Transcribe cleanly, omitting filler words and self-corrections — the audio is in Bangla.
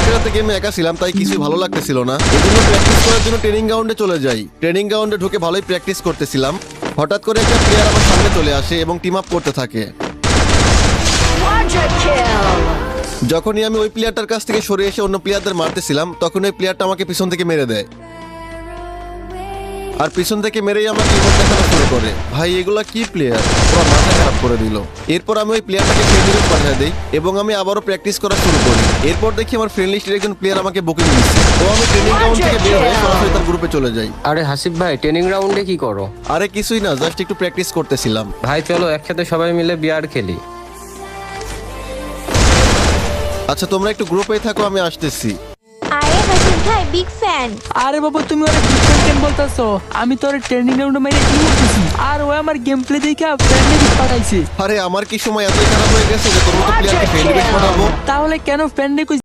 আজকে রাতে গেমে একা ছিলাম, তাই কিছুই ভালো লাগতেছিল না। এজন্য প্র্যাকটিস করার জন্য ট্রেনিং গ্রাউন্ডে চলে যাই। ট্রেনিং গ্রাউন্ডে ঢুকে ভালোই প্র্যাকটিস করতেছিলাম। হঠাৎ করে একটা প্লেয়ার আমার সামনে চলে আসে এবং টিম আপ করতে থাকে। Quadra kill! যখনই আমি ওই প্লেয়ারটার কাছ থেকে সরে এসে অন্য প্লেয়ারদের মারতেছিলাম, তখন ওই প্লেয়ারটা আমাকে পিছন থেকে মেরে দেয়। আর পিছন থেকে মেরেই আমাকে ইমোট দেখানো শুরু করে। ভাই এগুলা কি প্লেয়ার, পুরো মাথা খারাপ করে দিল। এরপর আমি ওই প্লেয়ারটাকে ফ্রেন্ড লিস্ট পাঠিয়ে দেই এবং আমি আবারও প্র্যাকটিস করা শুরু করি। এরপর দেখি আমার ফ্রেন্ড লিস্টের একজন প্লেয়ার আমাকে বুকিং দিচ্ছে। তো আমি ট্রেনিং গ্রাউন্ড থেকে বের হয়ে সরাসরি তার গ্রুপে চলে যাই। আরে হাসিব ভাই, ট্রেনিং রাউন্ডে কি করো? আরে কিছুই না, জাস্ট একটু প্র্যাকটিস করতেছিলাম। ভাই চলো একসাথে সবাই মিলে বিয়ার খেলি। আচ্ছা তোমরা একটু গ্রুপে থাকো, আমি আসতেছি। আরে হাসিব ভাই বিগ ফ্যান। আরে বাবা তুমি ওরে ডিফারেন্ট কেন বলতাছো? আমি তোর ট্রেনিং গ্রাউন্ডে মেরে কি করতেছি? আর ও আমার গেম প্লে দেখে ফ্রেন্ডে পাঠাইছে। আরে আমার কি সময় এতই খারাপ হয়ে গেছে যে তোর মতো প্লেয়ারকে ফ্রেন্ড লিস্ট পাঠাবো? তাহলে কেন ফ্রেন্ডে